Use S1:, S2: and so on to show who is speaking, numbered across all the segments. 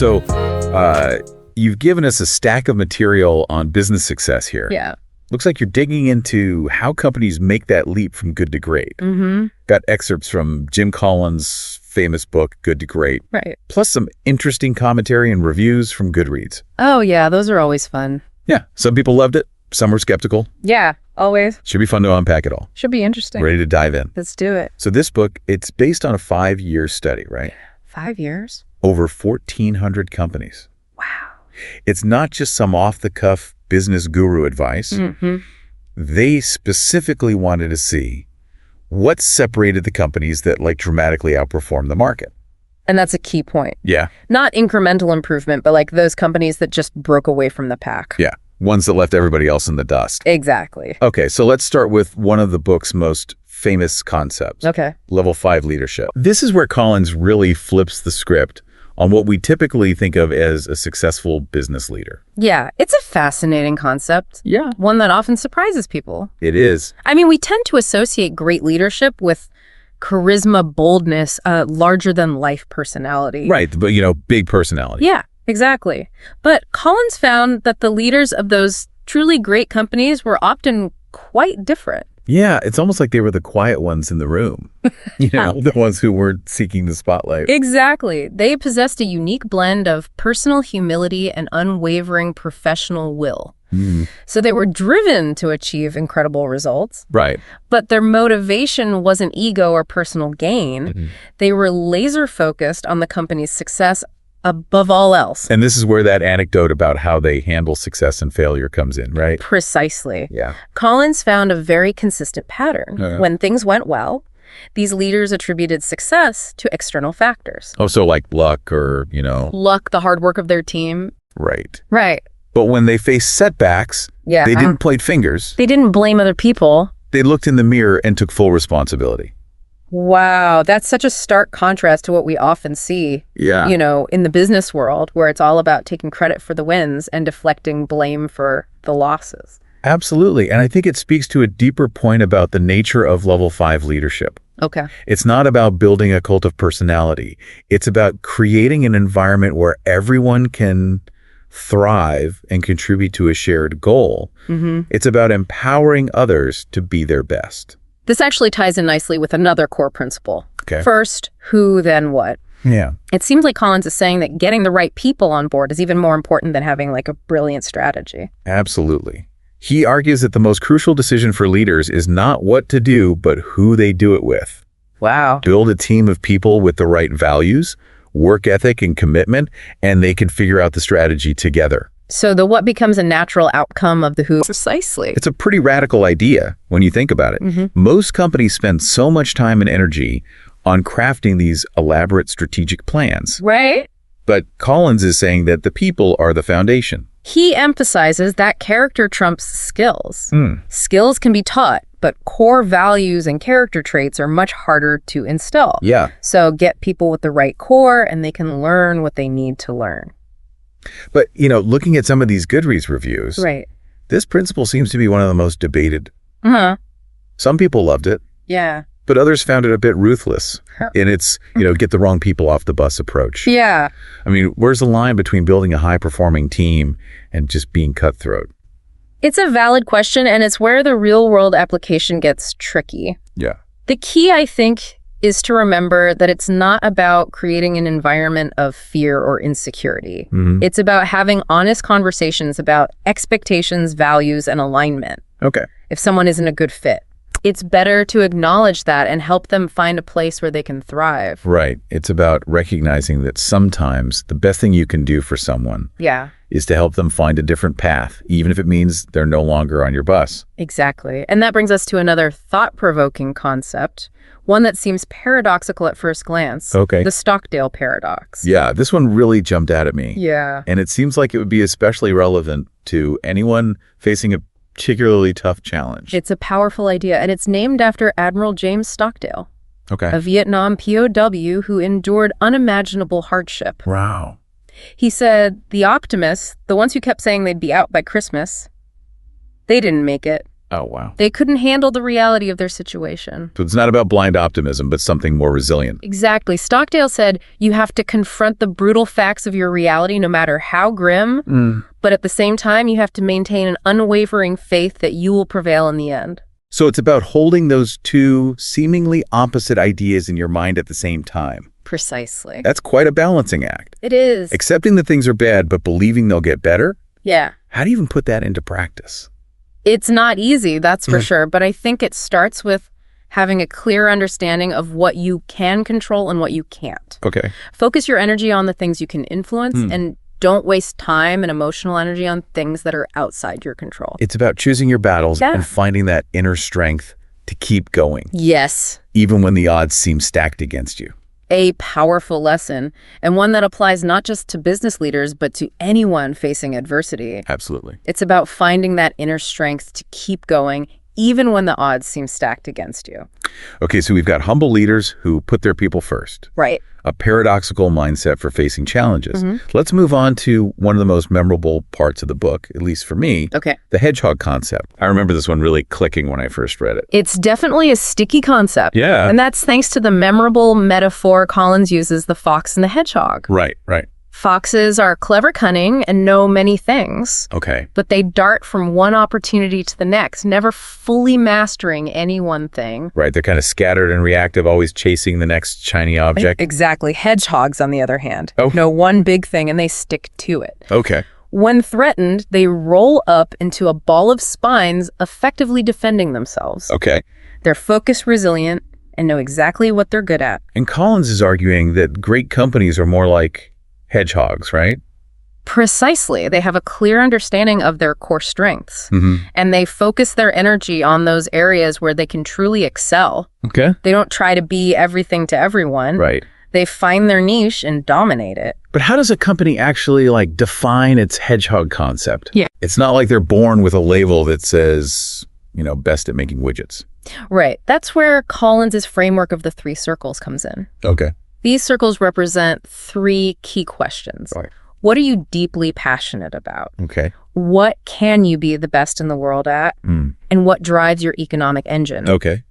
S1: So you've given us a stack of material on business success here.
S2: Yeah.
S1: Looks like you're digging into how companies make that leap from good to great.
S2: Mm-hmm.
S1: Got excerpts from Jim Collins' famous book, Good to Great.
S2: Right.
S1: Plus some interesting commentary and reviews from Goodreads.
S2: Oh, yeah. Those are always fun.
S1: Yeah. Some people loved it. Some were skeptical.
S2: Yeah. Always.
S1: Should be fun to unpack it all.
S2: Should be interesting.
S1: Ready to dive in.
S2: Let's do it.
S1: So this book, it's based on a 5-year study, right?
S2: 5 years?
S1: Over 1,400 companies.
S2: Wow.
S1: It's not just some off-the-cuff business guru advice.
S2: Mm-hmm.
S1: They specifically wanted to see what separated the companies that dramatically outperformed the market.
S2: And that's a key point.
S1: Yeah.
S2: Not incremental improvement, but those companies that just broke away from the pack.
S1: Yeah. Ones that left everybody else in the dust.
S2: Exactly.
S1: Okay, so let's start with one of the book's most famous concepts.
S2: Okay.
S1: Level 5 leadership. This is where Collins really flips the script on what we typically think of as a successful business leader.
S2: Yeah, it's a fascinating concept.
S1: Yeah.
S2: One that often surprises people.
S1: It is.
S2: I mean, we tend to associate great leadership with charisma, boldness, larger-than-life personality.
S1: Right, but, big personality.
S2: Yeah, exactly. But Collins found that the leaders of those truly great companies were often quite different.
S1: Yeah, it's almost like they were the quiet ones in the room. The ones who weren't seeking the spotlight.
S2: Exactly. They possessed a unique blend of personal humility and unwavering professional will. So they were driven to achieve incredible results.
S1: Right.
S2: But their motivation wasn't ego or personal gain. They were laser focused on the company's success above all else.
S1: And this is where that anecdote about how they handle success and failure comes in, right?
S2: Precisely.
S1: Yeah.
S2: Collins found a very consistent pattern. When things went well, these leaders attributed success to external factors.
S1: Oh, so like luck or,
S2: Luck, the hard work of their team.
S1: Right.
S2: Right.
S1: But when they faced setbacks,
S2: Yeah.
S1: they didn't point fingers.
S2: They didn't blame other people.
S1: They looked in the mirror and took full responsibility.
S2: Wow, that's such a stark contrast to what we often see,
S1: Yeah.
S2: In the business world, where it's all about taking credit for the wins and deflecting blame for the losses.
S1: Absolutely. And I think it speaks to a deeper point about the nature of level 5 leadership.
S2: Okay.
S1: It's not about building a cult of personality. It's about creating an environment where everyone can thrive and contribute to a shared goal. It's about empowering others to be their best.
S2: This actually ties in nicely with another core principle.
S1: Okay.
S2: First, who, then what?
S1: Yeah.
S2: It seems like Collins is saying that getting the right people on board is even more important than having a brilliant strategy.
S1: Absolutely. He argues that the most crucial decision for leaders is not what to do, but who they do it with.
S2: Wow.
S1: Build a team of people with the right values, work ethic, and commitment, and they can figure out the strategy together.
S2: So the what becomes a natural outcome of the who. Precisely.
S1: It's a pretty radical idea when you think about it. Most companies spend so much time and energy on crafting these elaborate strategic plans.
S2: Right?
S1: But Collins is saying that the people are the foundation.
S2: He emphasizes that character trumps skills. Skills can be taught, but core values and character traits are much harder to instill.
S1: Yeah.
S2: So get people with the right core and they can learn what they need to learn.
S1: But, looking at some of these Goodreads reviews,
S2: Right.
S1: this principle seems to be one of the most debated.
S2: Uh-huh.
S1: Some people loved it,
S2: Yeah.
S1: but others found it a bit ruthless in its, get the wrong people off the bus approach.
S2: Yeah.
S1: I mean, where's the line between building a high-performing team and just being cutthroat?
S2: It's a valid question, and it's where the real-world application gets tricky.
S1: Yeah.
S2: The key, I think, is to remember that it's not about creating an environment of fear or insecurity. It's about having honest conversations about expectations, values, and alignment.
S1: Okay.
S2: If someone isn't a good fit, it's better to acknowledge that and help them find a place where they can thrive.
S1: Right. It's about recognizing that sometimes the best thing you can do for someone
S2: Yeah,
S1: is to help them find a different path, even if it means they're no longer on your bus.
S2: exactly. And that brings us to another thought-provoking concept, one that seems paradoxical at first glance.
S1: Okay.
S2: The Stockdale paradox.
S1: Yeah, this one really jumped out at me.
S2: Yeah.
S1: And it seems like it would be especially relevant to anyone facing a particularly tough challenge.
S2: It's a powerful idea, and it's named after Admiral James Stockdale,
S1: Okay.
S2: a Vietnam POW who endured unimaginable hardship.
S1: Wow.
S2: He said, the optimists, the ones who kept saying they'd be out by Christmas, they didn't make it.
S1: Oh, wow.
S2: They couldn't handle the reality of their situation.
S1: So it's not about blind optimism, but something more resilient.
S2: Exactly. Stockdale said you have to confront the brutal facts of your reality no matter how grim, but at the same time, you have to maintain an unwavering faith that you will prevail in the end.
S1: So it's about holding those two seemingly opposite ideas in your mind at the same time.
S2: Precisely.
S1: That's quite a balancing act.
S2: It is.
S1: Accepting that things are bad, but believing they'll get better?
S2: Yeah.
S1: How do you even put that into practice?
S2: It's not easy, that's for sure, but I think it starts with having a clear understanding of what you can control and what you can't.
S1: Okay.
S2: Focus your energy on the things you can influence and don't waste time and emotional energy on things that are outside your control.
S1: It's about choosing your battles and finding that inner strength to keep going.
S2: Yes.
S1: Even when the odds seem stacked against you.
S2: A powerful lesson, and one that applies not just to business leaders, but to anyone facing adversity.
S1: Absolutely.
S2: It's about finding that inner strength to keep going, even when the odds seem stacked against you.
S1: Okay, so we've got humble leaders who put their people first.
S2: Right.
S1: A paradoxical mindset for facing challenges. Let's move on to one of the most memorable parts of the book, at least for me.
S2: Okay.
S1: The Hedgehog Concept. I remember this one really clicking when I first read it.
S2: It's definitely a sticky concept.
S1: Yeah.
S2: And that's thanks to the memorable metaphor Collins uses, the fox and the hedgehog.
S1: Right.
S2: Foxes are clever, cunning, and know many things.
S1: Okay.
S2: But they dart from one opportunity to the next, never fully mastering any one thing.
S1: Right. They're kind of scattered and reactive, always chasing the next shiny object.
S2: Exactly. Hedgehogs, on the other hand,
S1: Oh.
S2: know one big thing and they stick to it.
S1: Okay.
S2: When threatened, they roll up into a ball of spines, effectively defending themselves.
S1: Okay.
S2: They're focused, resilient, and know exactly what they're good at.
S1: And Collins is arguing that great companies are more like hedgehogs, right?
S2: Precisely. They have a clear understanding of their core strengths, and they focus their energy on those areas where they can truly excel.
S1: Okay.
S2: They don't try to be everything to everyone.
S1: Right.
S2: They find their niche and dominate it.
S1: But how does a company actually define its hedgehog concept?
S2: Yeah.
S1: It's not like they're born with a label that says, best at making widgets.
S2: Right. That's where Collins' framework of the 3 circles comes in.
S1: Okay.
S2: These circles represent 3 key questions.
S1: Right.
S2: What are you deeply passionate about?
S1: Okay.
S2: What can you be the best in the world at? And what drives your economic engine?
S1: Okay.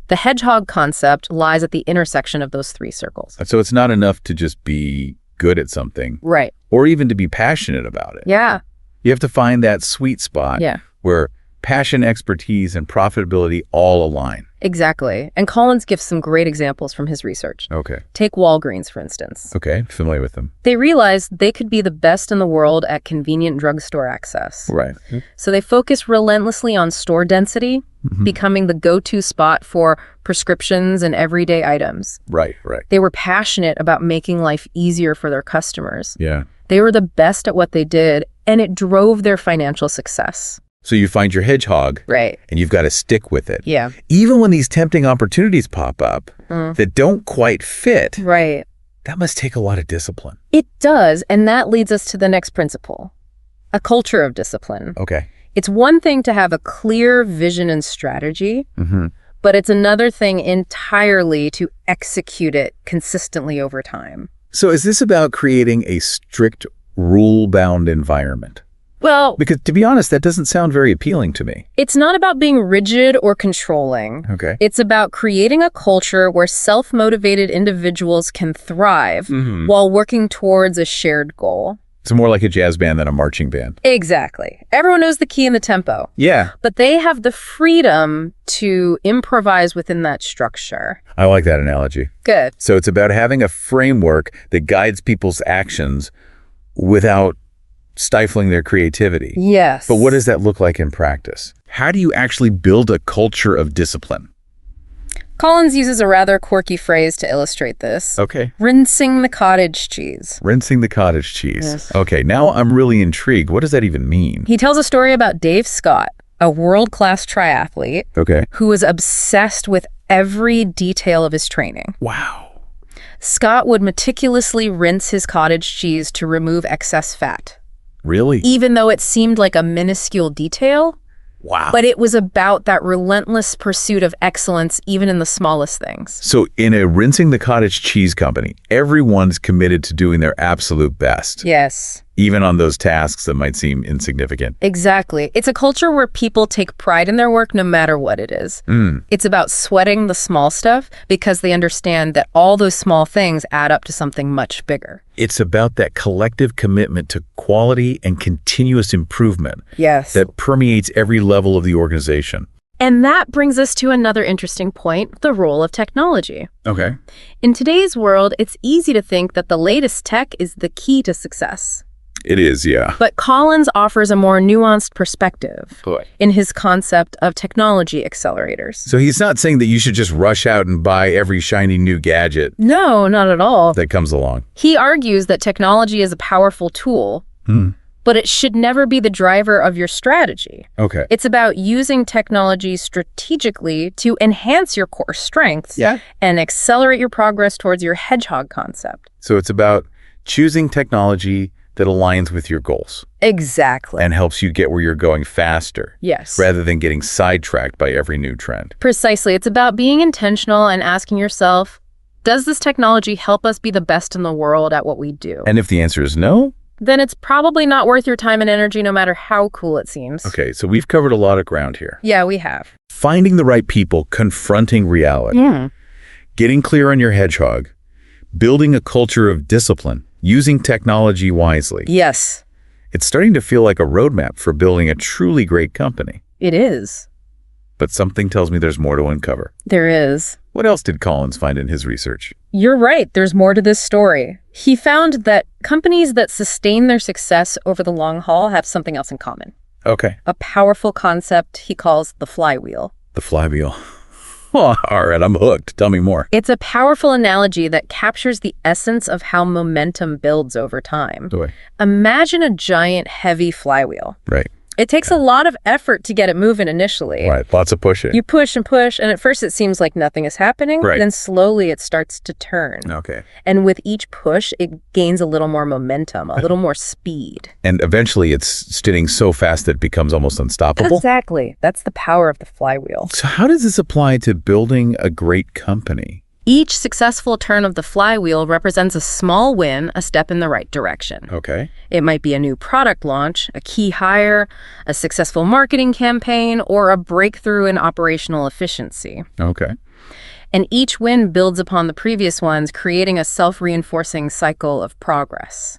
S2: The hedgehog concept lies at the intersection of those 3 circles.
S1: So it's not enough to just be good at something.
S2: Right.
S1: Or even to be passionate about it.
S2: Yeah.
S1: You have to find that sweet spot where passion, expertise, and profitability all align.
S2: Exactly. And Collins gives some great examples from his research.
S1: Okay.
S2: Take Walgreens, for instance.
S1: Okay. Familiar with them.
S2: They realized they could be the best in the world at convenient drugstore access.
S1: Right.
S2: So they focused relentlessly on store density, becoming the go-to spot for prescriptions and everyday items.
S1: Right.
S2: They were passionate about making life easier for their customers.
S1: Yeah.
S2: They were the best at what they did, and it drove their financial success.
S1: So you find your hedgehog.
S2: Right.
S1: And you've got to stick with it.
S2: Yeah.
S1: Even when these tempting opportunities pop up that don't quite fit,
S2: Right.
S1: that must take a lot of discipline.
S2: It does, and that leads us to the next principle, a culture of discipline.
S1: Okay.
S2: It's one thing to have a clear vision and strategy, but it's another thing entirely to execute it consistently over time.
S1: So is this about creating a strict, rule-bound environment?
S2: Well,
S1: Because to be honest, that doesn't sound very appealing to me.
S2: it's not about being rigid or controlling.
S1: Okay.
S2: It's about creating a culture where self-motivated individuals can thrive while working towards a shared goal.
S1: It's more like a jazz band than a marching band.
S2: Exactly. Everyone knows the key and the tempo,
S1: Yeah.
S2: but they have the freedom to improvise within that structure.
S1: I like that analogy.
S2: Good.
S1: So it's about having a framework that guides people's actions without stifling their creativity.
S2: Yes.
S1: But what does that look like in practice? How do you actually build a culture of discipline?
S2: Collins uses a rather quirky phrase to illustrate this.
S1: Okay.
S2: Rinsing the cottage cheese.
S1: Rinsing the cottage cheese.
S2: Yes.
S1: Okay, now I'm really intrigued. What does that even mean?
S2: He tells a story about Dave Scott, a world-class triathlete
S1: Okay.
S2: who was obsessed with every detail of his training.
S1: Wow.
S2: Scott would meticulously rinse his cottage cheese to remove excess fat,
S1: Really?
S2: even though it seemed like a minuscule detail.
S1: Wow.
S2: But it was about that relentless pursuit of excellence, even in the smallest things.
S1: So in a rinsing the cottage cheese company, everyone's committed to doing their absolute best.
S2: Yes.
S1: even on those tasks that might seem insignificant.
S2: Exactly. It's a culture where people take pride in their work no matter what it is. It's about sweating the small stuff because they understand that all those small things add up to something much bigger.
S1: It's about that collective commitment to quality and continuous improvement
S2: Yes.
S1: that permeates every level of the organization.
S2: And that brings us to another interesting point, the role of technology.
S1: Okay.
S2: In today's world, it's easy to think that the latest tech is the key to success.
S1: It is, yeah.
S2: But Collins offers a more nuanced perspective
S1: Boy.
S2: in his concept of technology accelerators.
S1: So he's not saying that you should just rush out and buy every shiny new gadget
S2: No, not at all.
S1: that comes along.
S2: He argues that technology is a powerful tool, but it should never be the driver of your strategy.
S1: Okay.
S2: It's about using technology strategically to enhance your core strengths and accelerate your progress towards your hedgehog concept.
S1: So it's about choosing technology that aligns with your goals
S2: Exactly.
S1: and helps you get where you're going faster,
S2: Yes.
S1: rather than getting sidetracked by every new trend.
S2: Precisely. It's about being intentional and asking yourself, does this technology help us be the best in the world at what we do?
S1: And if the answer is no,
S2: Then it's probably not worth your time and energy no matter how cool it seems.
S1: okay, so we've covered a lot of ground here.
S2: Yeah, we have.
S1: Finding the right people, confronting reality, getting clear on your hedgehog, building a culture of discipline, using technology wisely.
S2: Yes,
S1: It's starting to feel like a roadmap for building a truly great company.
S2: it is.
S1: But something tells me there's more to uncover.
S2: There is.
S1: What else did Collins find in his research?
S2: You're right. There's more to this story. He found that companies that sustain their success over the long haul have something else in common.
S1: Okay.
S2: A powerful concept he calls the flywheel.
S1: The flywheel. Oh, all right, I'm hooked. Tell me more.
S2: It's a powerful analogy that captures the essence of how momentum builds over time.
S1: Boy.
S2: Imagine a giant, heavy flywheel.
S1: Right.
S2: It takes a lot of effort to get it moving initially.
S1: Right. Lots of pushing.
S2: You push and push, and at first it seems like nothing is happening.
S1: Right.
S2: Then slowly it starts to turn.
S1: Okay.
S2: And with each push, it gains a little more momentum, a little more speed.
S1: And eventually it's spinning so fast that it becomes almost unstoppable.
S2: Exactly. That's the power of the flywheel.
S1: So how does this apply to building a great company?
S2: Each successful turn of the flywheel represents a small win, a step in the right direction.
S1: Okay.
S2: It might be a new product launch, a key hire, a successful marketing campaign, or a breakthrough in operational efficiency.
S1: Okay.
S2: And each win builds upon the previous ones, creating a self-reinforcing cycle of progress.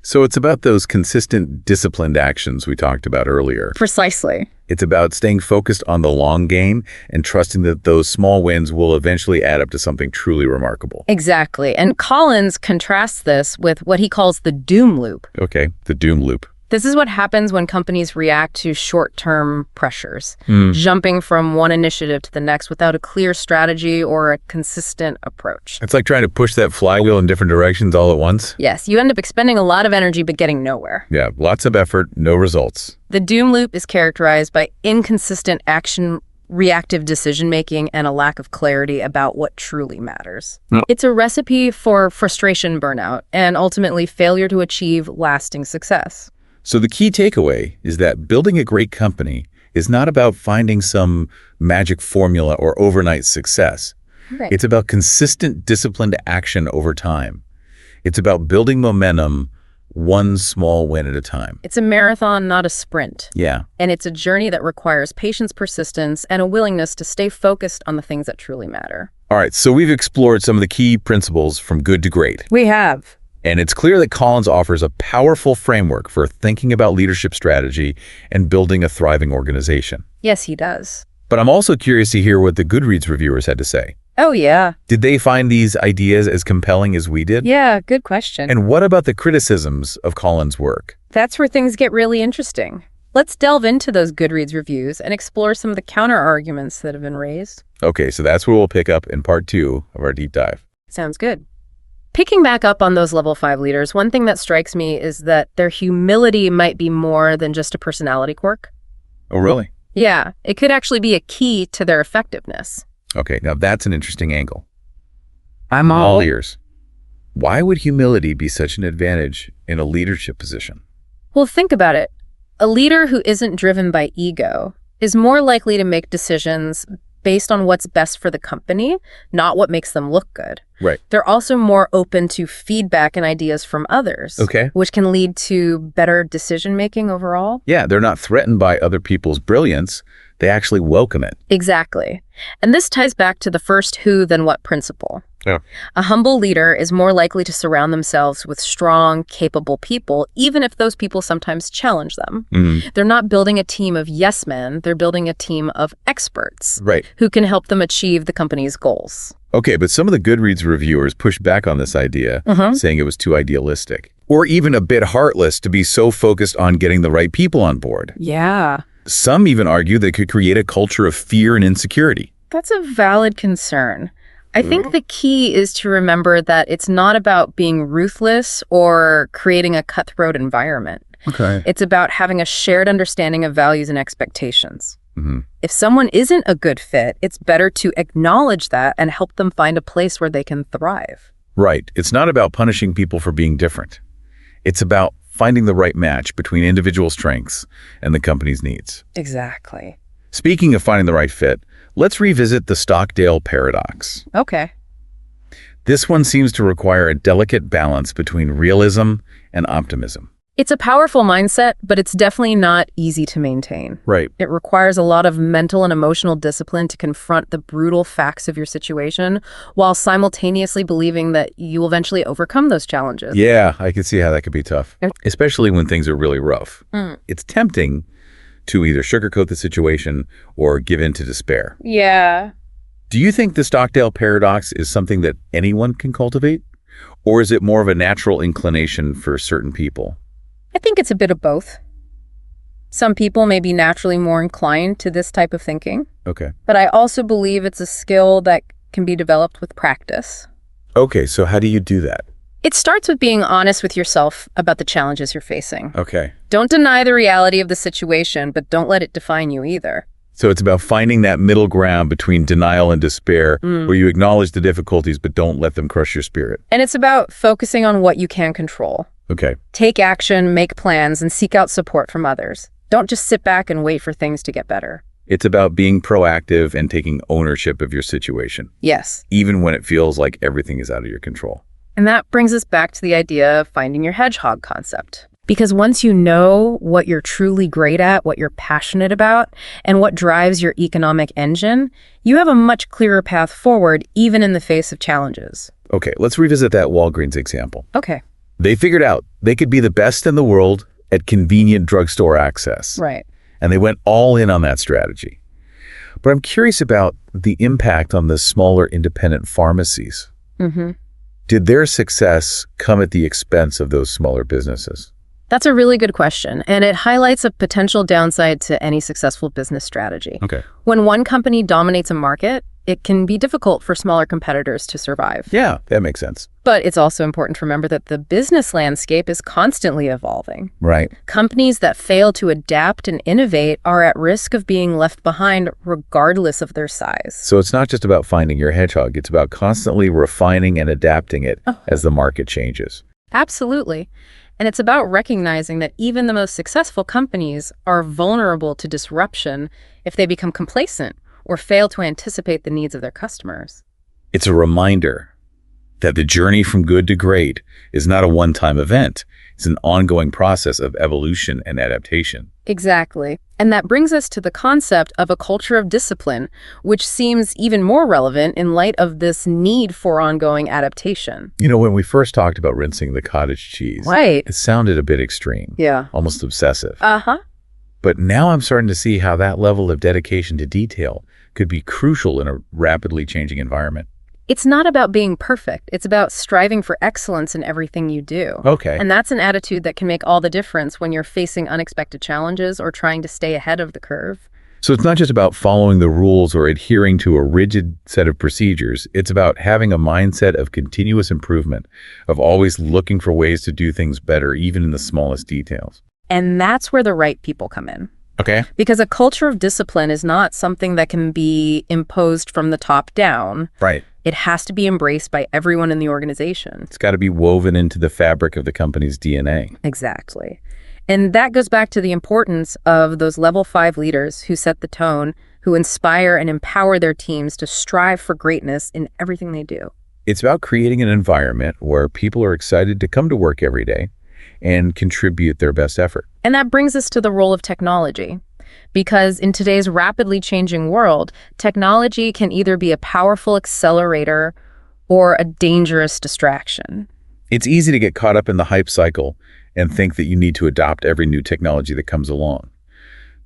S1: So it's about those consistent, disciplined actions we talked about earlier.
S2: Precisely.
S1: It's about staying focused on the long game and trusting that those small wins will eventually add up to something truly remarkable.
S2: Exactly. And Collins contrasts this with what he calls the doom loop.
S1: Okay, the doom loop.
S2: This is what happens when companies react to short-term pressures, jumping from one initiative to the next without a clear strategy or a consistent approach.
S1: It's like trying to push that flywheel in different directions all at once.
S2: Yes, you end up expending a lot of energy but getting nowhere.
S1: Yeah, lots of effort, no results.
S2: The doom loop is characterized by inconsistent action, reactive decision-making, and a lack of clarity about what truly matters. It's a recipe for frustration, burnout, and ultimately failure to achieve lasting success.
S1: So the key takeaway is that building a great company is not about finding some magic formula or overnight success.
S2: Right.
S1: It's about consistent, disciplined action over time. It's about building momentum one small win at a time.
S2: It's a marathon, not a sprint.
S1: Yeah.
S2: And it's a journey that requires patience, persistence, and a willingness to stay focused on the things that truly matter.
S1: All right, so we've explored some of the key principles from good to great.
S2: We have.
S1: And it's clear that Collins offers a powerful framework for thinking about leadership strategy and building a thriving organization.
S2: Yes, he does.
S1: But I'm also curious to hear what the Goodreads reviewers had to say.
S2: Oh, yeah.
S1: Did they find these ideas as compelling as we did?
S2: Yeah, good question.
S1: And what about the criticisms of Collins' work?
S2: That's where things get really interesting. Let's delve into those Goodreads reviews and explore some of the counter-arguments that have been raised.
S1: Okay, so that's where we'll pick up in part 2 of our deep dive.
S2: Sounds good. Picking back up on those level 5 leaders, one thing that strikes me is that their humility might be more than just a personality quirk.
S1: Oh, really?
S2: Yeah, it could actually be a key to their effectiveness.
S1: Okay, now that's an interesting angle. I'm all ears. Why would humility be such an advantage in a leadership position?
S2: Well, think about it. A leader who isn't driven by ego is more likely to make decisions based on what's best for the company, not what makes them look good.
S1: Right.
S2: They're also more open to feedback and ideas from others,
S1: Okay.
S2: which can lead to better decision-making overall.
S1: Yeah, they're not threatened by other people's brilliance. They actually welcome it.
S2: Exactly. And this ties back to the first who then what principle.
S1: Yeah.
S2: A humble leader is more likely to surround themselves with strong, capable people, even if those people sometimes challenge them. They're not building a team of yes men, they're building a team of experts
S1: Right.
S2: who can help them achieve the company's goals.
S1: Okay, but some of the Goodreads reviewers pushed back on this idea, saying it was too idealistic, or even a bit heartless to be so focused on getting the right people on board.
S2: Yeah.
S1: Some even argue they could create a culture of fear and insecurity.
S2: That's a valid concern. I think the key is to remember that it's not about being ruthless or creating a cutthroat environment.
S1: Okay.
S2: It's about having a shared understanding of values and expectations.
S1: Mm-hmm.
S2: If someone isn't a good fit, it's better to acknowledge that and help them find a place where they can thrive.
S1: Right. It's not about punishing people for being different. It's about finding the right match between individual strengths and the company's needs.
S2: Exactly.
S1: Speaking of finding the right fit, let's revisit the Stockdale paradox.
S2: Okay.
S1: This one seems to require a delicate balance between realism and optimism.
S2: It's a powerful mindset, but it's definitely not easy to maintain.
S1: Right.
S2: It requires a lot of mental and emotional discipline to confront the brutal facts of your situation while simultaneously believing that you will eventually overcome those challenges.
S1: Yeah, I can see how that could be tough, especially when things are really rough. It's tempting to either sugarcoat the situation or give in to despair.
S2: Yeah.
S1: Do you think the Stockdale paradox is something that anyone can cultivate? Or is it more of a natural inclination for certain people?
S2: I think it's a bit of both. Some people may be naturally more inclined to this type of thinking,
S1: Okay.
S2: but I also believe it's a skill that can be developed with practice.
S1: Okay, so how do you do that?
S2: It starts with being honest with yourself about the challenges you're facing.
S1: Okay.
S2: Don't deny the reality of the situation, but don't let it define you either.
S1: So it's about finding that middle ground between denial and despair, where you acknowledge the difficulties but don't let them crush your spirit.
S2: And it's about focusing on what you can control.
S1: Okay.
S2: Take action, make plans, and seek out support from others. Don't just sit back and wait for things to get better.
S1: It's about being proactive and taking ownership of your situation,
S2: Yes.
S1: even when it feels like everything is out of your control.
S2: And that brings us back to the idea of finding your hedgehog concept. Because once you know what you're truly great at, what you're passionate about, and what drives your economic engine, you have a much clearer path forward, even in the face of challenges.
S1: Okay, let's revisit that Walgreens example.
S2: Okay.
S1: They figured out they could be the best in the world at convenient drugstore access.
S2: Right.
S1: And they went all in on that strategy. But I'm curious about the impact on the smaller independent pharmacies. Did their success come at the expense of those smaller businesses?
S2: That's a really good question, and it highlights a potential downside to any successful business strategy.
S1: Okay.
S2: When one company dominates a market, it can be difficult for smaller competitors to survive.
S1: Yeah, that makes sense.
S2: But it's also important to remember that the business landscape is constantly evolving.
S1: Right.
S2: Companies that fail to adapt and innovate are at risk of being left behind regardless of their size.
S1: So it's not just about finding your hedgehog. It's about constantly refining and adapting it as the market changes.
S2: Absolutely. And it's about recognizing that even the most successful companies are vulnerable to disruption if they become complacent or fail to anticipate the needs of their customers.
S1: It's a reminder that the journey from good to great is not a one-time event. It's an ongoing process of evolution and adaptation.
S2: Exactly. And that brings us to the concept of a culture of discipline, which seems even more relevant in light of this need for ongoing adaptation.
S1: You know, when we first talked about rinsing the cottage cheese,
S2: Right.
S1: it sounded a bit extreme,
S2: Yeah.
S1: almost obsessive.
S2: Uh-huh.
S1: But now I'm starting to see how that level of dedication to detail could be crucial in a rapidly changing environment.
S2: It's not about being perfect. It's about striving for excellence in everything you do.
S1: Okay.
S2: And that's an attitude that can make all the difference when you're facing unexpected challenges or trying to stay ahead of the curve.
S1: So it's not just about following the rules or adhering to a rigid set of procedures. It's about having a mindset of continuous improvement, of always looking for ways to do things better, even in the smallest details.
S2: And that's where the right people come in.
S1: Okay.
S2: Because a culture of discipline is not something that can be imposed from the top down.
S1: Right.
S2: It has to be embraced by everyone in the organization.
S1: It's got to be woven into the fabric of the company's DNA.
S2: Exactly. And that goes back to the importance of those level 5 leaders who set the tone, who who inspire and empower their teams to strive for greatness in everything they do.
S1: It's about creating an environment where people are excited to come to work every day and contribute their best effort.
S2: And that brings us to the role of technology. Because in today's rapidly changing world, technology can either be a powerful accelerator or a dangerous distraction.
S1: It's easy to get caught up in the hype cycle and think that you need to adopt every new technology that comes along.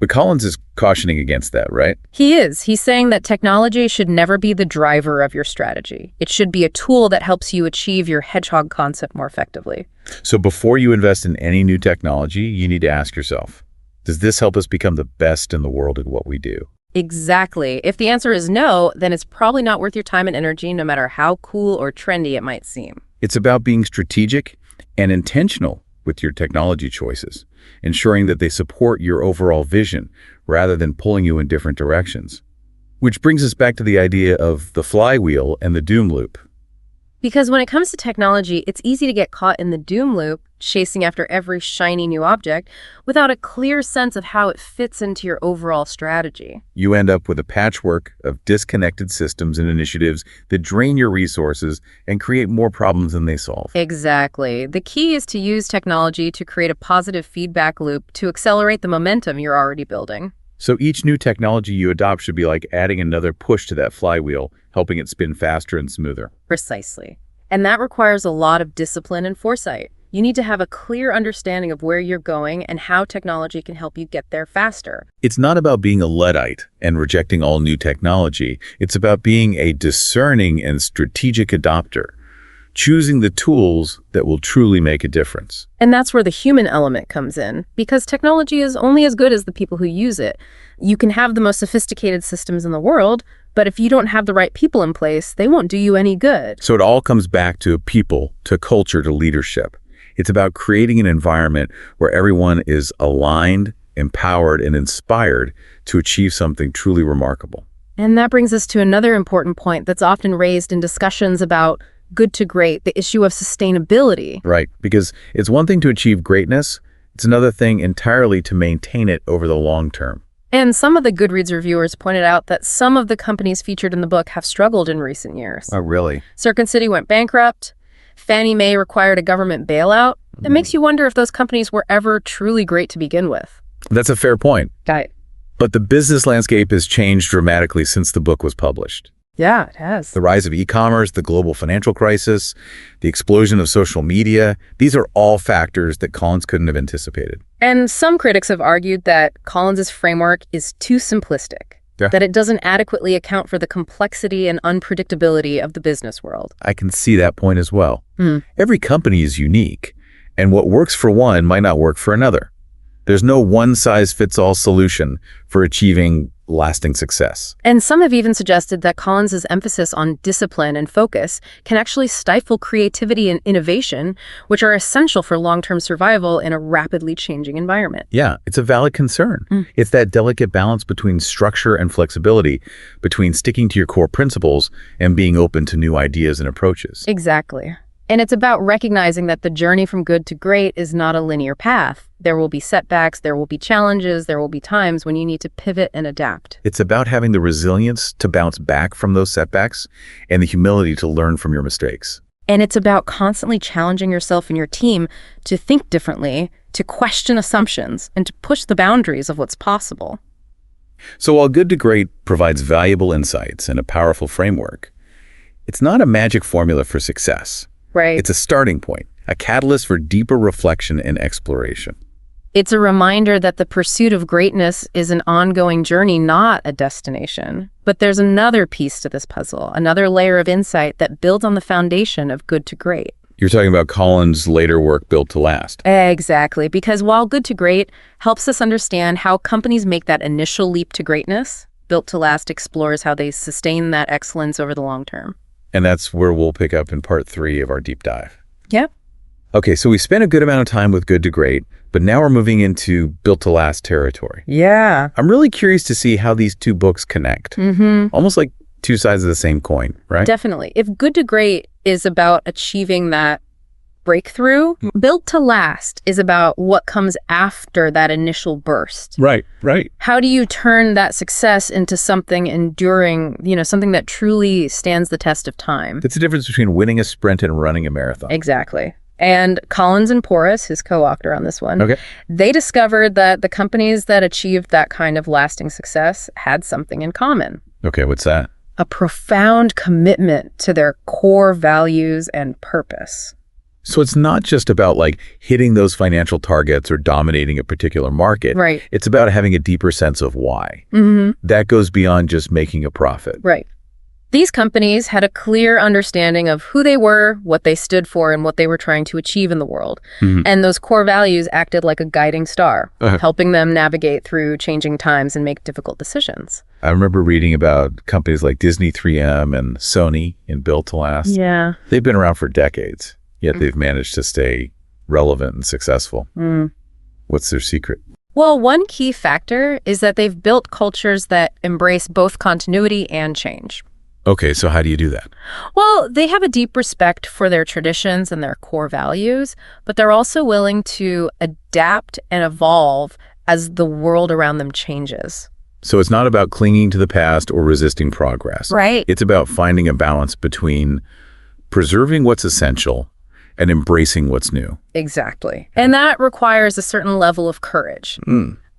S1: But Collins is cautioning against that, right?
S2: He is. He's saying that technology should never be the driver of your strategy. It should be a tool that helps you achieve your Hedgehog concept more effectively.
S1: So before you invest in any new technology, you need to ask yourself, does this help us become the best in the world at what we do?
S2: Exactly. If the answer is no, then it's probably not worth your time and energy, no matter how cool or trendy it might seem.
S1: It's about being strategic and intentional with your technology choices, ensuring that they support your overall vision rather than pulling you in different directions. Which brings us back to the idea of the flywheel and the doom loop.
S2: Because when it comes to technology, it's easy to get caught in the doom loop, chasing after every shiny new object, without a clear sense of how it fits into your overall strategy.
S1: You end up with a patchwork of disconnected systems and initiatives that drain your resources and create more problems than they solve.
S2: Exactly. The key is to use technology to create a positive feedback loop to accelerate the momentum you're already building.
S1: So each new technology you adopt should be like adding another push to that flywheel, helping it spin faster and smoother.
S2: Precisely. And that requires a lot of discipline and foresight. You need to have a clear understanding of where you're going and how technology can help you get there faster.
S1: It's not about being a Luddite and rejecting all new technology. It's about being a discerning and strategic adopter, choosing the tools that will truly make a difference.
S2: And that's where the human element comes in, because technology is only as good as the people who use it. You can have the most sophisticated systems in the world, but if you don't have the right people in place, they won't do you any good.
S1: So it all comes back to people, to culture, to leadership. It's about creating an environment where everyone is aligned, empowered, and inspired to achieve something truly remarkable.
S2: And that brings us to another important point that's often raised in discussions about good to great, the issue of sustainability.
S1: Right, because it's one thing to achieve greatness, it's another thing entirely to maintain it over the long term.
S2: And some of the Goodreads reviewers pointed out that some of the companies featured in the book have struggled in recent years.
S1: Oh, really?
S2: Circuit City went bankrupt. Fannie Mae required a government bailout. It makes you wonder if those companies were ever truly great to begin with.
S1: That's a fair point.
S2: Right.
S1: But the business landscape has changed dramatically since the book was published.
S2: Yeah, it has.
S1: The rise of e-commerce, the global financial crisis, the explosion of social media, these are all factors that Collins couldn't have anticipated.
S2: And some critics have argued that Collins's framework is too simplistic, that it doesn't adequately account for the complexity and unpredictability of the business world.
S1: I can see that point as well. Every company is unique, and what works for one might not work for another. There's no one-size-fits-all solution for achieving lasting success.
S2: And some have even suggested that Collins's emphasis on discipline and focus can actually stifle creativity and innovation, which are essential for long-term survival in a rapidly changing environment.
S1: Yeah, it's a valid concern. It's that delicate balance between structure and flexibility, between sticking to your core principles and being open to new ideas and approaches.
S2: Exactly. And it's about recognizing that the journey from good to great is not a linear path. There will be setbacks, there will be challenges, there will be times when you need to pivot and adapt.
S1: It's about having the resilience to bounce back from those setbacks and the humility to learn from your mistakes.
S2: And it's about constantly challenging yourself and your team to think differently, to question assumptions, and to push the boundaries of what's possible.
S1: So while Good to Great provides valuable insights and a powerful framework, it's not a magic formula for success.
S2: Right.
S1: It's a starting point, a catalyst for deeper reflection and exploration.
S2: It's a reminder that the pursuit of greatness is an ongoing journey, not a destination. But there's another piece to this puzzle, another layer of insight that builds on the foundation of Good to Great.
S1: You're talking about Collins' later work, Built to Last.
S2: Exactly, because while Good to Great helps us understand how companies make that initial leap to greatness, Built to Last explores how they sustain that excellence over the long term.
S1: And that's where we'll pick up in part 3 of our deep dive.
S2: Yep.
S1: Okay, so we spent a good amount of time with Good to Great, but now we're moving into Built to Last territory.
S2: Yeah.
S1: I'm really curious to see how these two books connect. Almost like two sides of the same coin, right?
S2: Definitely. If Good to Great is about achieving that breakthrough. Built to last is about what comes after that initial burst.
S1: Right.
S2: How do you turn that success into something enduring, something that truly stands the test of time?
S1: That's the difference between winning a sprint and running a marathon.
S2: Exactly. And Collins and Porras, his co-author on this one, they discovered that the companies that achieved that kind of lasting success had something in common.
S1: Okay, what's that?
S2: A profound commitment to their core values and purpose.
S1: So it's not just about hitting those financial targets or dominating a particular market.
S2: Right.
S1: It's about having a deeper sense of why. That goes beyond just making a profit.
S2: Right. These companies had a clear understanding of who they were, what they stood for, and what they were trying to achieve in the world. And those core values acted like a guiding star, helping them navigate through changing times and make difficult decisions.
S1: I remember reading about companies like Disney 3M and Sony in Built to Last.
S2: Yeah.
S1: They've been around for decades, yet they've managed to stay relevant and successful. What's their secret?
S2: Well, one key factor is that they've built cultures that embrace both continuity and change.
S1: Okay, so how do you do that?
S2: Well, they have a deep respect for their traditions and their core values, but they're also willing to adapt and evolve as the world around them changes.
S1: So it's not about clinging to the past or resisting progress.
S2: Right.
S1: It's about finding a balance between preserving what's essential and embracing what's new.
S2: Exactly. And that requires a certain level of courage.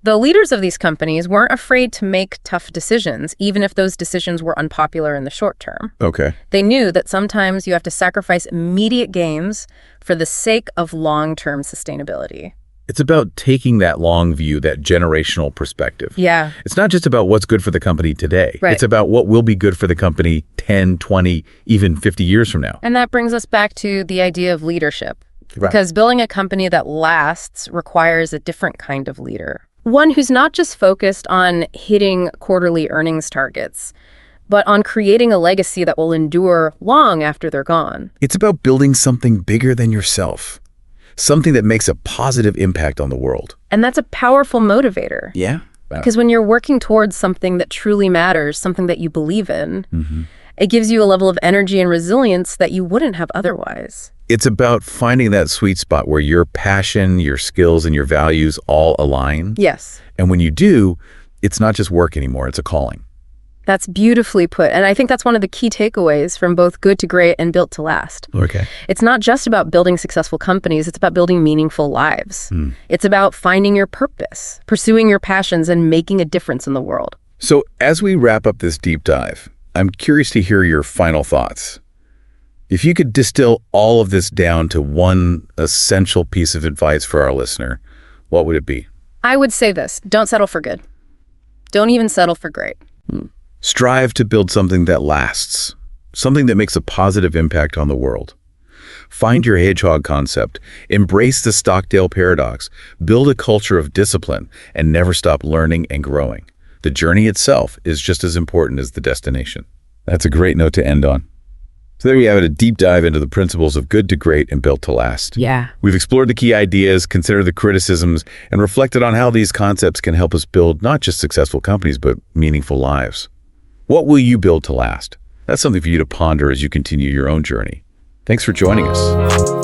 S2: The leaders of these companies weren't afraid to make tough decisions, even if those decisions were unpopular in the short term.
S1: Okay.
S2: They knew that sometimes you have to sacrifice immediate gains for the sake of long-term sustainability.
S1: It's about taking that long view, that generational perspective.
S2: Yeah.
S1: It's not just about what's good for the company today.
S2: Right.
S1: It's about what will be good for the company 10, 20, even 50 years from now.
S2: And that brings us back to the idea of leadership.
S1: Right.
S2: Because building a company that lasts requires a different kind of leader. One who's not just focused on hitting quarterly earnings targets, but on creating a legacy that will endure long after they're gone.
S1: It's about building something bigger than yourself, something that makes a positive impact on the world.
S2: And that's a powerful motivator.
S1: Yeah.
S2: Because when you're working towards something that truly matters, something that you believe in, it gives you a level of energy and resilience that you wouldn't have otherwise.
S1: It's about finding that sweet spot where your passion, your skills, and your values all align.
S2: Yes.
S1: And when you do, it's not just work anymore, it's a calling.
S2: That's beautifully put. And I think that's one of the key takeaways from both Good to Great and Built to Last.
S1: Okay.
S2: It's not just about building successful companies, it's about building meaningful lives. It's about finding your purpose, pursuing your passions, and making a difference in the world.
S1: So as we wrap up this deep dive, I'm curious to hear your final thoughts. If you could distill all of this down to one essential piece of advice for our listener, what would it be?
S2: I would say this: don't settle for good. Don't even settle for great.
S1: Strive to build something that lasts, something that makes a positive impact on the world. Find your Hedgehog Concept, embrace the Stockdale paradox, build a culture of discipline, and never stop learning and growing. The journey itself is just as important as the destination. That's a great note to end on. So there you have it, a deep dive into the principles of Good to Great and Built to Last.
S2: Yeah.
S1: We've explored the key ideas, considered the criticisms, and reflected on how these concepts can help us build not just successful companies, but meaningful lives. What will you build to last? That's something for you to ponder as you continue your own journey. Thanks for joining us.